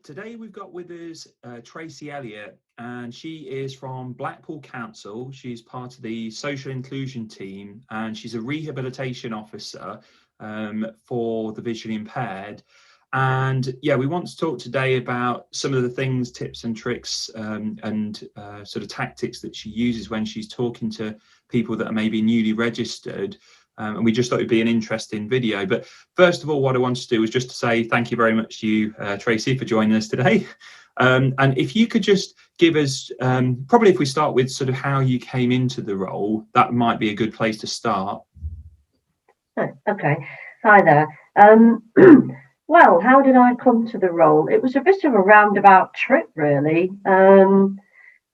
Today we've got with us Tracy Elliott, and she is from Blackpool Council. She's part of the social inclusion team, and she's a rehabilitation officer for the visually impaired. And yeah, we want to talk today about some of the things, tips and tricks and sort of tactics that she uses when she's talking to people that are maybe newly registered. And we just thought it'd be an interesting video. But first of all, what I wanted to do was just to say thank you very much to you, Tracy, for joining us today. And if you could just give us, probably if we start with sort of how you came into the role, that might be a good place to start. Okay. Hi there. Well, how did I come to the role? It was a bit of a roundabout trip, really.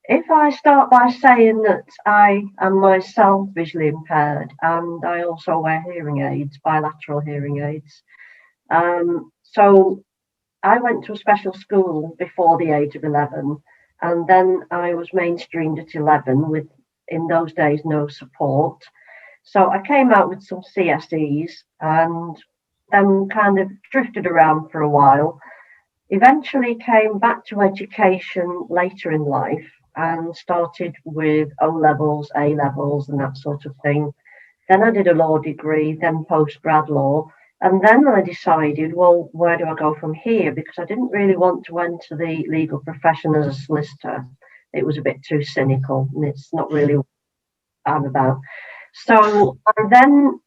If I start by saying that I am myself visually impaired and I also wear hearing aids, bilateral hearing aids. So I went to a special school before the age of 11, and then I was mainstreamed at 11 with, in those days, no support. So I came out with some CSEs and then kind of drifted around for a while. Eventually came back to education later in life and started with O-levels, A-levels and that sort of thing. Then I did a law degree, then post-grad law. And then I decided, well, where do I go from here? Because I didn't really want to enter the legal profession as a solicitor. It was a bit too cynical and it's not really what I'm about. So I then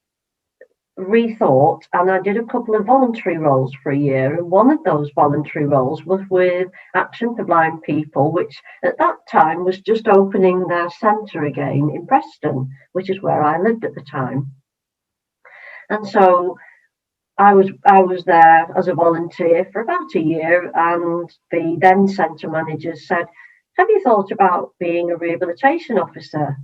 rethought and I did a couple of voluntary roles for a year, and one of those voluntary roles was with Action for Blind People, which at that time was just opening their centre again in Preston, which is where I lived at the time. And so I was there as a volunteer for about a year, and the then centre manager said, "Have you thought about being a rehabilitation officer?"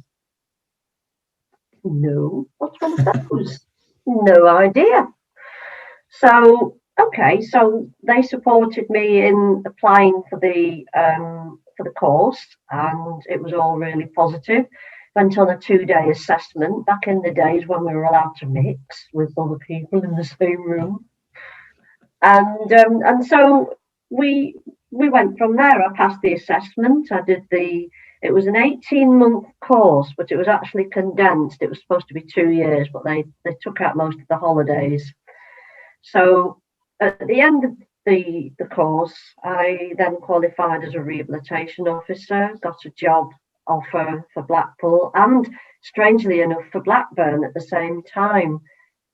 No, what's one of those? No idea. So, okay, so they supported me in applying for the course, and it was all really positive. Went on a 2-day assessment back in the days when we were allowed to mix with other people in the same room, and so we went from there. I passed the assessment. I did It was an 18-month course, but it was actually condensed. It was supposed to be 2 years, but they took out most of the holidays. So at the end of the course, I then qualified as a rehabilitation officer, got a job offer for Blackpool and, strangely enough, for Blackburn at the same time.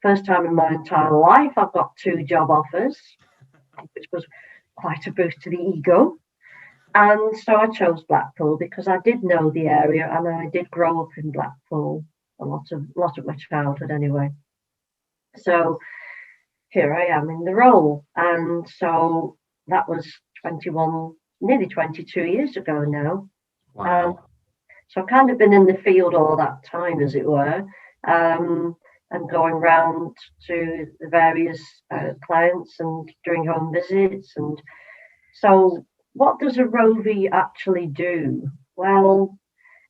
First time in my entire life I've got 2 job offers, which was quite a boost to the ego. And so I chose Blackpool because I did know the area and I did grow up in Blackpool a lot of my childhood anyway. So here I am in the role, and so that was 21, nearly 22 years ago now. Wow. So I've kind of been in the field all that time, as it were, and going round to the various clients and doing home visits. And so what does a Rovie actually do? Well,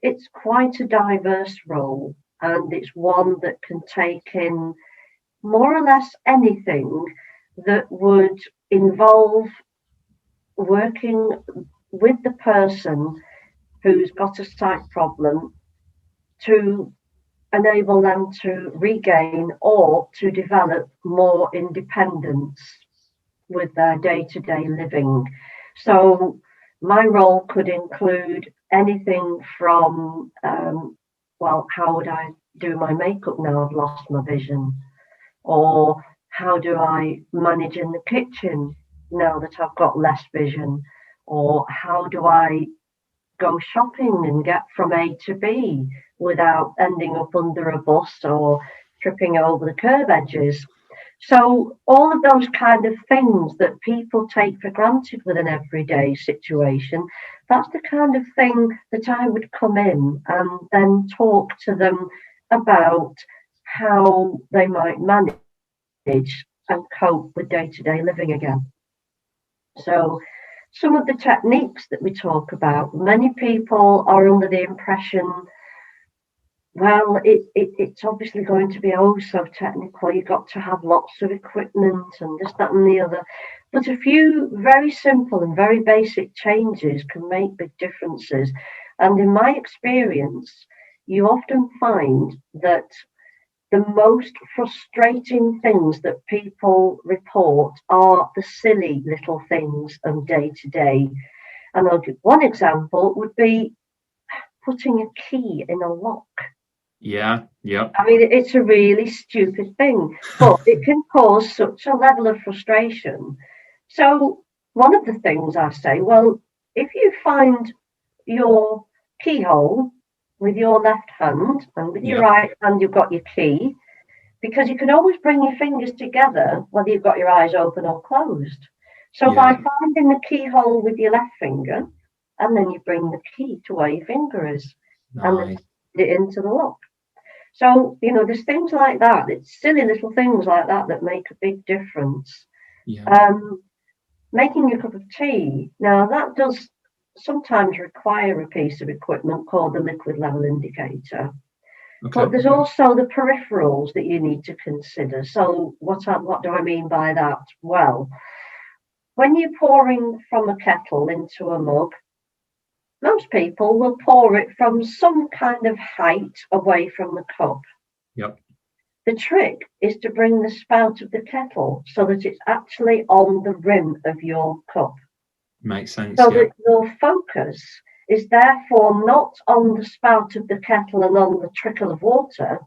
it's quite a diverse role, and it's one that can take in more or less anything that would involve working with the person who's got a sight problem to enable them to regain or to develop more independence with their day-to-day living. So my role could include anything from, well, how would I do my makeup now I've lost my vision? Or how do I manage in the kitchen now that I've got less vision? Or how do I go shopping and get from A to B without ending up under a bus or tripping over the curb edges? So all of those kind of things that people take for granted with an everyday situation, that's the kind of thing that I would come in and then talk to them about how they might manage and cope with day-to-day living again. So some of the techniques that we talk about, many people are under the impression, well, it's obviously going to be oh so technical. You've got to have lots of equipment and this, that and the other. But a few very simple and very basic changes can make big differences. And in my experience, you often find that the most frustrating things that people report are the silly little things of day to day. And I'll give one example would be putting a key in a lock. Yeah, yeah. I mean, it's a really stupid thing, but it can cause such a level of frustration. So, one of the things I say, well, if you find your keyhole with your left hand and with your Yeah. right hand, you've got your key, because you can always bring your fingers together whether you've got your eyes open or closed. So, by Yeah. finding the keyhole with your left finger, and then you bring the key to where your finger is and then Nice. put it into the lock. So, there's things like that. It's silly little things like that that make a big difference. Yeah. Making a cup of tea, now that does sometimes require a piece of equipment called the liquid level indicator. Okay. But there's also the peripherals that you need to consider. So what do I mean by that? Well, when you're pouring from a kettle into a mug, most people will pour it from some kind of height away from the cup. Yep. The trick is to bring the spout of the kettle so that it's actually on the rim of your cup. Makes sense. So Yeah. that your focus is therefore not on the spout of the kettle and on the trickle of water,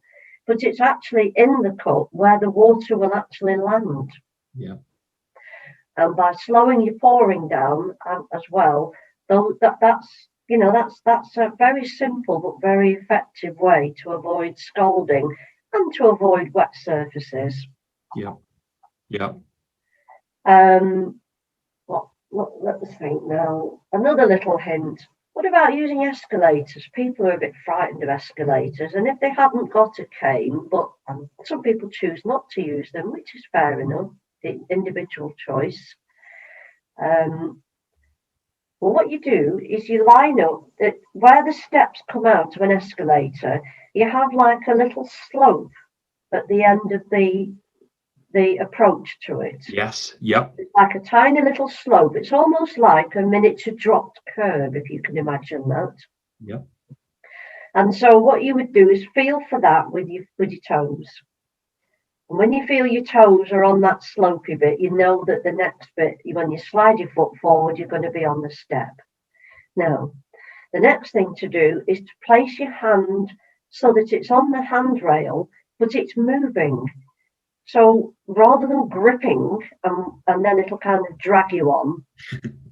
but it's actually in the cup where the water will actually land. Yeah. And by slowing your pouring down as well, though that's a very simple but very effective way to avoid scalding and to avoid wet surfaces. Yeah. Yeah. Let's think now. Another little hint. What about using escalators? People are a bit frightened of escalators, and if they haven't got a cane, but some people choose not to use them, which is fair enough, the individual choice. Well, what you do is you line up that where the steps come out of an escalator, you have like a little slope at the end of the approach to it. Yes. Yep. It's like a tiny little slope. It's almost like a miniature dropped curve, if you can imagine that. Yep. And so what you would do is feel for that with your toes. And when you feel your toes are on that slopey bit, you know that the next bit, when you slide your foot forward, you're going to be on the step. Now, the next thing to do is to place your hand so that it's on the handrail, but it's moving. So rather than gripping and then it'll kind of drag you on,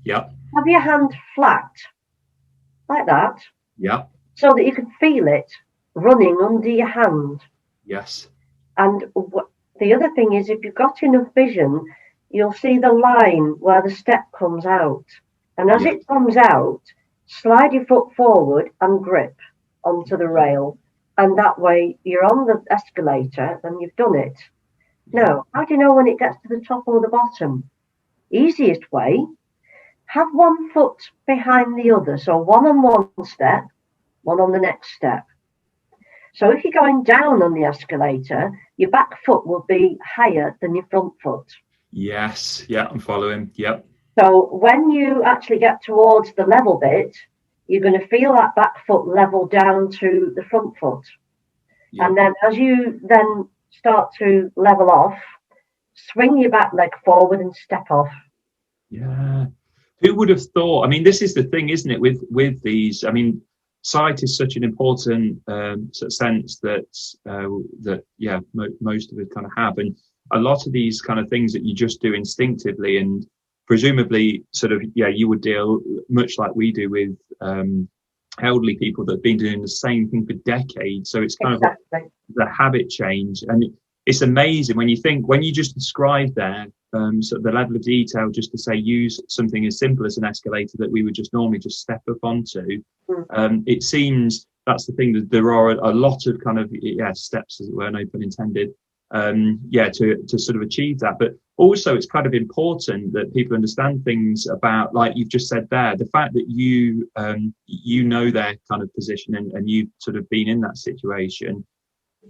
Yep. have your hand flat like that. Yep. So that you can feel it running under your hand. Yes. And the other thing is, if you've got enough vision, you'll see the line where the step comes out. And as it comes out, slide your foot forward and grip onto the rail. And that way you're on the escalator and you've done it. Now, how do you know when it gets to the top or the bottom? Easiest way, have one foot behind the other. So one on one step, one on the next step. So if you're going down on the escalator, your back foot will be higher than your front foot. Yes. Yeah, I'm following. Yep. So when you actually get towards the level bit, you're going to feel that back foot level down to the front foot. Yep. And then as you then start to level off, swing your back leg forward and step off. Yeah. Who would have thought? I mean, this is the thing, isn't it, with these? I mean, sight is such an important sort of sense that most of us kind of have, and a lot of these kind of things that you just do instinctively, and presumably sort of you would deal much like we do with elderly people that have been doing the same thing for decades. So it's kind of like the habit change, and it's amazing when you just described there sort of the level of detail, just to say use something as simple as an escalator that we would just normally just step up onto. It seems that's the thing, that there are a lot of kind of steps, as it were, no pun intended, to sort of achieve that. But also it's kind of important that people understand things about, like you've just said there, the fact that you know their kind of position and you've sort of been in that situation.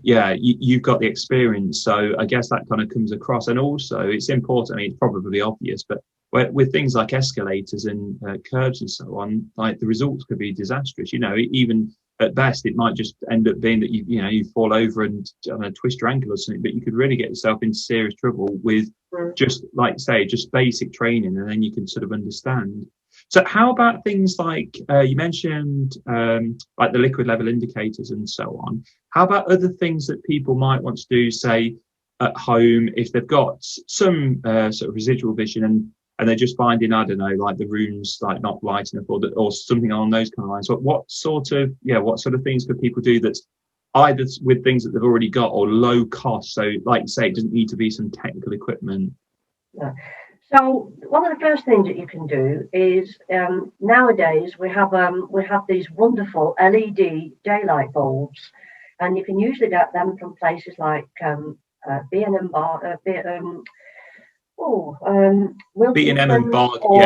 yeah, you've got the experience, so I guess that kind of comes across. And also, it's important. I mean, it's probably obvious, but with things like escalators and curbs and so on, like the results could be disastrous. You know, even at best, it might just end up being that you fall over and twist your ankle or something. But you could really get yourself into serious trouble with just like say just basic training, and then you can sort of understand. So how about things like you mentioned like the liquid level indicators and so on? How about other things that people might want to do, say, at home, if they've got some sort of residual vision and they're just finding, I don't know, like the rooms like not light enough or something along those kind of lines. What sort of things could people do that's either with things that they've already got or low cost? So like you say, it doesn't need to be some technical equipment. Yeah. So one of the first things that you can do is nowadays we have these wonderful LED daylight bulbs, and you can usually get them from places like B&M Bar, B&M Wilkinson's, Bard, or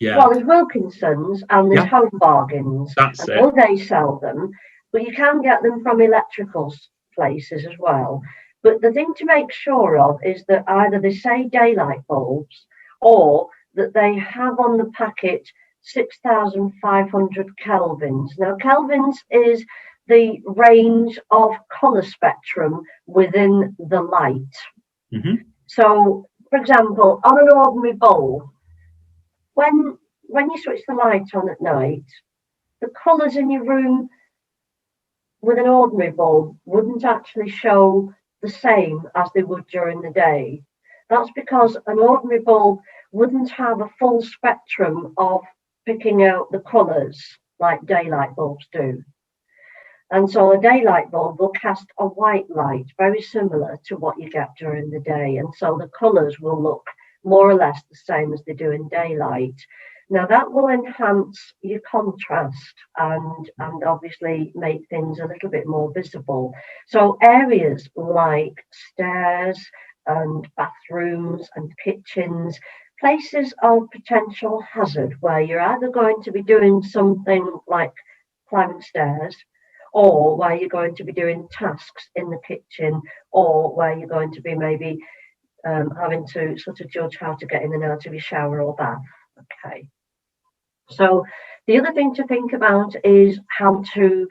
yeah, well, there's Wilkinson's and there's Home Bargains, that's and it. all they sell them, but you can get them from electrical places as well. But the thing to make sure of is that either they say daylight bulbs or that they have on the packet 6,500 kelvins. Now, kelvins is the range of colour spectrum within the light. Mm-hmm. So, for example, on an ordinary bulb, when you switch the light on at night, the colours in your room with an ordinary bulb wouldn't actually show the same as they would during the day. That's because an ordinary bulb wouldn't have a full spectrum of picking out the colours like daylight bulbs do. And so a daylight bulb will cast a white light, very similar to what you get during the day. And so the colours will look more or less the same as they do in daylight. Now that will enhance your contrast and obviously make things a little bit more visible. So areas like stairs and bathrooms and kitchens, places of potential hazard where you're either going to be doing something like climbing stairs, or where you're going to be doing tasks in the kitchen, or where you're going to be maybe having to sort of judge how to get in and out of your shower or bath. Okay. So the other thing to think about is how to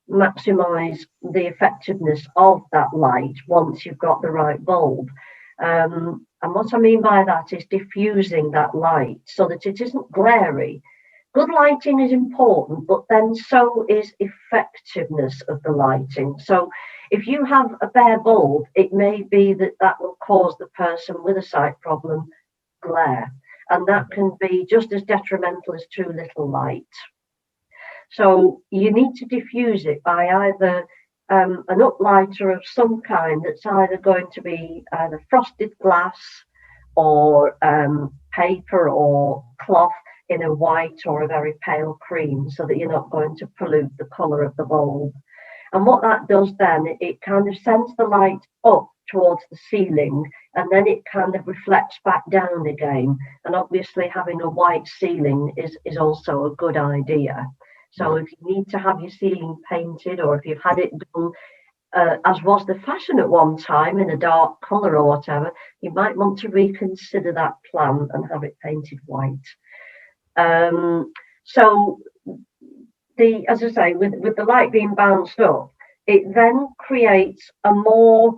maximize the effectiveness of that light once you've got the right bulb. And what I mean by that is diffusing that light so that it isn't glary. Good lighting is important, but then so is effectiveness of the lighting. So if you have a bare bulb, it may be that will cause the person with a sight problem glare, and that can be just as detrimental as too little light. So you need to diffuse it by either an uplighter of some kind that's either going to be either frosted glass or paper or cloth in a white or a very pale cream, so that you're not going to pollute the colour of the bulb. And what that does then, it kind of sends the light up towards the ceiling, and then it kind of reflects back down again. And obviously having a white ceiling is also a good idea. So if you need to have your ceiling painted, or if you've had it done as was the fashion at one time in a dark colour or whatever, you might want to reconsider that plan and have it painted white. So as I say, with the light being bounced up, it then creates a more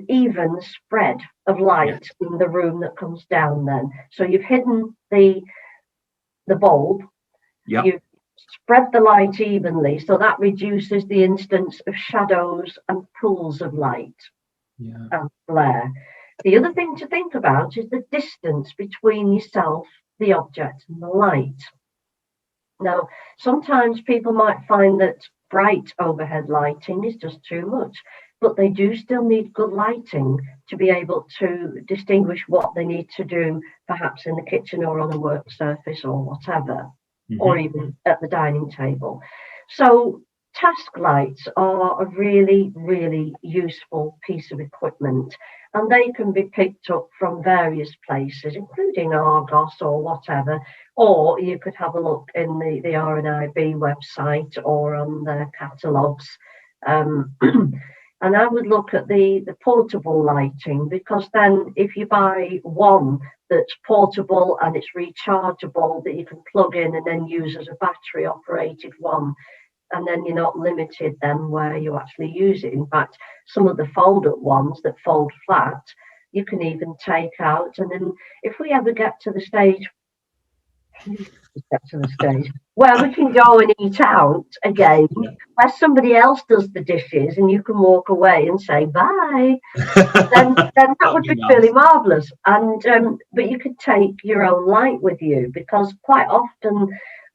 even spread of light in the room that comes down then. So you've hidden the bulb, you've spread the light evenly, so that reduces the instance of shadows and pools of light and glare. The other thing to think about is the distance between yourself, the object, and the light. Now, sometimes people might find that bright overhead lighting is just too much, but they do still need good lighting to be able to distinguish what they need to do, perhaps in the kitchen or on a work surface or whatever, or even at the dining table. So task lights are a really, really useful piece of equipment, and they can be picked up from various places, including Argos or whatever, or you could have a look in the RNIB website or on their catalogues. And I would look at the portable lighting, because then if you buy one that's portable and it's rechargeable, that you can plug in and then use as a battery operated one, and then you're not limited then where you actually use it. In fact, some of the fold up ones that fold flat, you can even take out. And then if we ever get to the stage where we can go and eat out again, Yeah. where somebody else does the dishes and you can walk away and say bye, then that would be really marvellous. And but you could take your own light with you, because quite often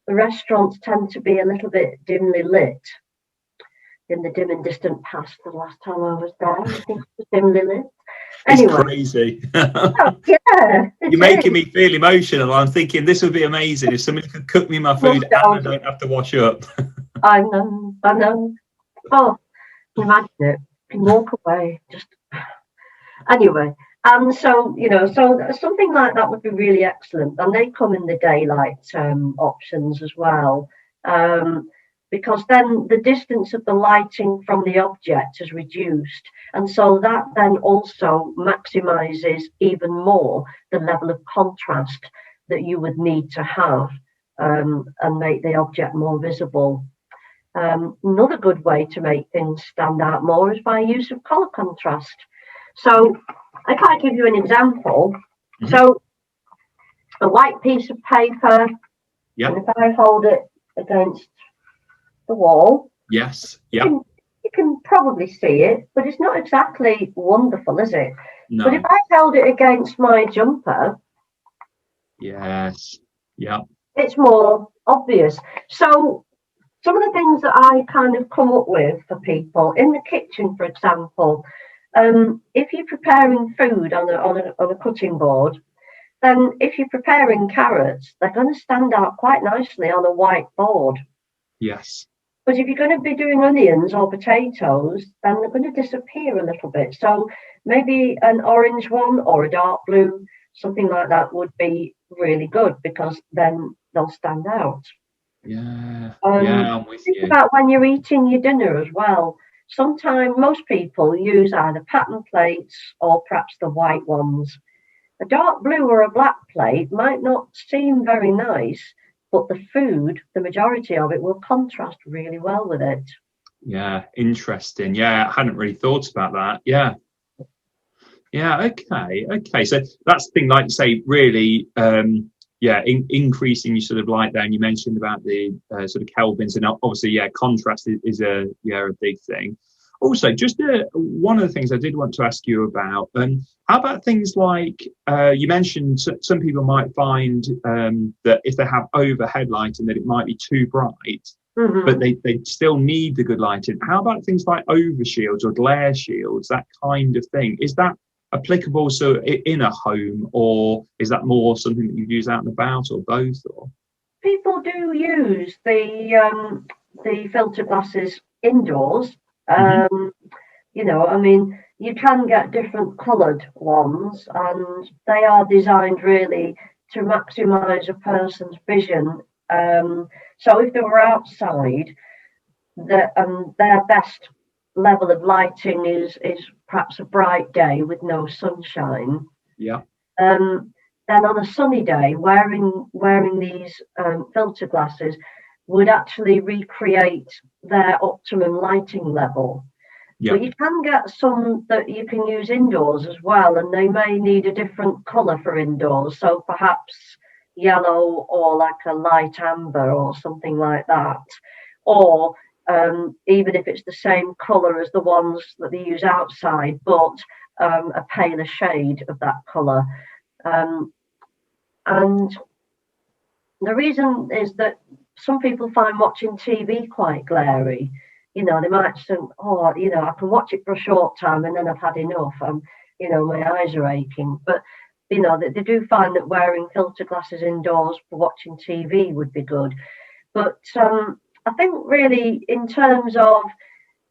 the restaurants tend to be a little bit dimly lit. In the dim and distant past, the last time I was there, I think it was dimly lit. Anyway. It's crazy. Oh, yeah, you're making me feel emotional. I'm thinking this would be amazing if somebody could cook me my food and I don't have to wash up. I know. Oh, imagine it. You can walk away. Just anyway. And so, so something like that would be really excellent. And they come in the daylight options as well. Because then the distance of the lighting from the object is reduced. And so that then also maximizes even more the level of contrast that you would need to have and make the object more visible. Another good way to make things stand out more is by use of color contrast. So I can't give you an example. Mm-hmm. So a white piece of paper, and if I hold it against the wall, yes, you can probably see it, but it's not exactly wonderful, is it? No. But if I held it against my jumper, yes, it's more obvious. So some of the things that I kind of come up with for people in the kitchen, for example, if you're preparing food on a cutting board, then if you're preparing carrots, they're going to stand out quite nicely on a white board. Yes. But if you're going to be doing onions or potatoes, then they're going to disappear a little bit. So maybe an orange one or a dark blue, something like that would be really good, because then they'll stand out. Yeah, I'm with you. Think about when you're eating your dinner as well. Sometimes most people use either pattern plates or perhaps the white ones. A dark blue or a black plate might not seem very nice, but the food, the majority of it, will contrast really well with it. Yeah, interesting. Yeah, I hadn't really thought about that. Yeah, okay. So that's the thing, like you say, really, increasing your sort of light there. And you mentioned about the sort of kelvins, and obviously, contrast is a big thing. Also, just one of the things I did want to ask you about, how about things like, you mentioned some people might find that if they have overhead lighting, that it might be too bright, mm-hmm. but they still need the good lighting. How about things like overshields or glare shields, that kind of thing? Is that applicable in a home, or is that more something that you use out and about, or both? Or people do use the filter glasses indoors. Mm-hmm. I mean, you can get different coloured ones, and they are designed really to maximise a person's vision. So if they were outside, their best level of lighting is perhaps a bright day with no sunshine. Yeah. Then on a sunny day, wearing these filter glasses would actually recreate their optimum lighting level. Yep. But you can get some that you can use indoors as well, and they may need a different colour for indoors. So perhaps yellow or like a light amber or something like that. Or even if it's the same colour as the ones that they use outside, but a paler shade of that colour. And the reason is that some people find watching TV quite glary. They might say, I can watch it for a short time and then I've had enough. My eyes are aching. But, they do find that wearing filter glasses indoors for watching TV would be good. But I think really in terms of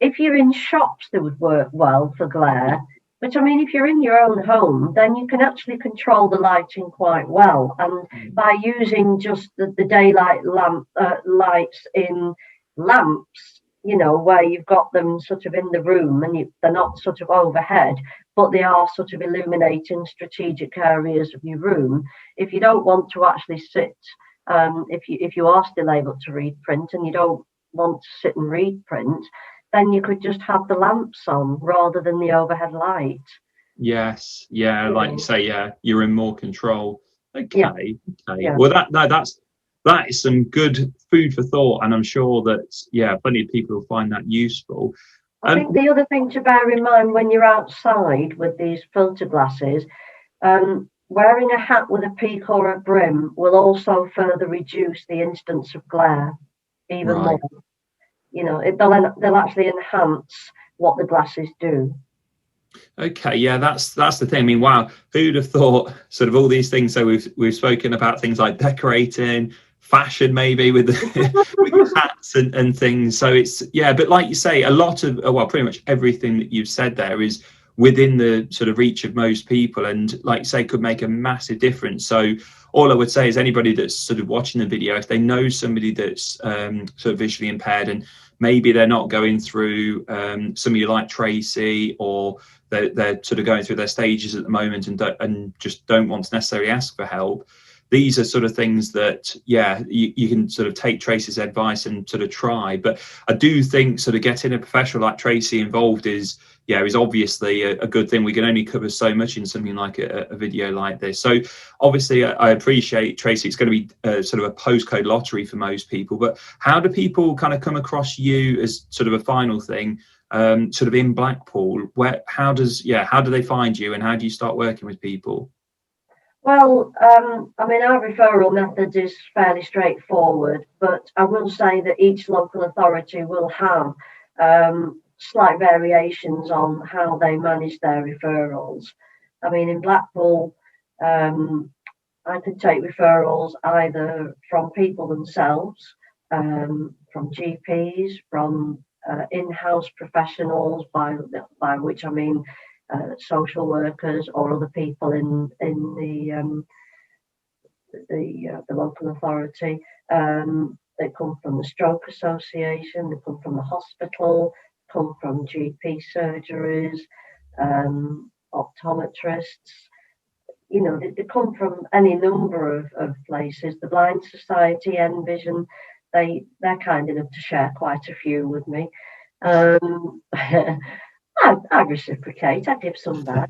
if you're in shops, they would work well for glare. But I mean, if you're in your own home, then you can actually control the lighting quite well. And by using just the daylight lights in lamps, you know, where you've got them sort of in the room and they're not sort of overhead, but they are sort of illuminating strategic areas of your room. If you don't want to actually sit, if you are still able to read print and you don't want to sit and read print, then you could just have the lamps on rather than the overhead light. Yes, yeah, like you say, yeah, you're in more control. Okay, Yeah, okay. yeah. Well, that is some good food for thought, and I'm sure that, yeah, plenty of people will find that useful. I think the other thing to bear in mind when you're outside with these filter glasses, wearing a hat with a peak or a brim will also further reduce the instance of glare even more. Right. You know, they'll actually enhance what the glasses do. Okay, yeah, that's the thing. I mean, wow, who'd have thought sort of all these things? So we've spoken about things like decorating, fashion, maybe with the with your hats and things. So it's, yeah, but like you say, a lot of, well, pretty much everything that you've said there is within the sort of reach of most people, and like you say, could make a massive difference. So all I would say is anybody that's sort of watching the video, if they know somebody that's sort of visually impaired, and maybe they're not going through somebody like Tracy, or they're sort of going through their stages at the moment and just don't want to necessarily ask for help. These are sort of things that, yeah, you can sort of take Tracy's advice and sort of try. But I do think sort of getting a professional like Tracy involved is obviously a good thing. We can only cover so much in something like a video like this. So obviously I appreciate, Tracy, it's going to be sort of a postcode lottery for most people, but how do people kind of come across you as sort of a final thing, sort of in Blackpool? How do they find you, and how do you start working with people? Well, I mean, our referral method is fairly straightforward, but I will say that each local authority will have slight variations on how they manage their referrals. I mean, in Blackpool, I could take referrals either from people themselves, from GPs, from in-house professionals, by which I mean social workers or other people in the local authority. They come from the Stroke Association, they come from the hospital, come from GP surgeries, optometrists. You know, they come from any number of places. The Blind Society, Envision, they're kind enough to share quite a few with me. I reciprocate. I give some back.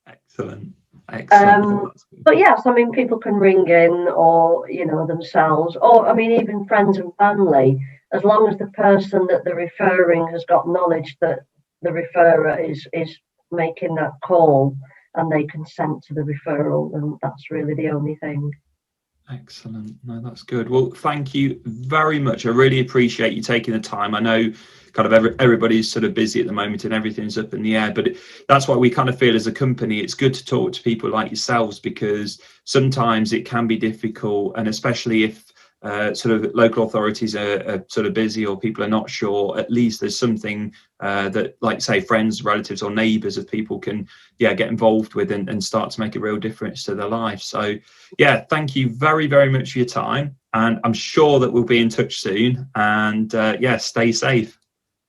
Excellent. Excellent. But yes, I mean, people can ring in, or you know, themselves, or I mean, even friends and family, as long as the person that they're referring has got knowledge that the referrer is making that call and they consent to the referral, and that's really the only thing. Excellent. No, that's good. Well, thank you very much. I really appreciate you taking the time. I know kind of everybody's sort of busy at the moment and everything's up in the air, but that's why we kind of feel as a company it's good to talk to people like yourselves, because sometimes it can be difficult, and especially if sort of local authorities are sort of busy, or people are not sure, at least there's something that, like say, friends, relatives or neighbours of people can get involved with and start to make a real difference to their life. So yeah, thank you very, very much for your time, and I'm sure that we'll be in touch soon. And stay safe.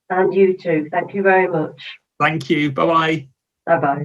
And you too. Thank you very much. Thank you. Bye-bye. Bye-bye.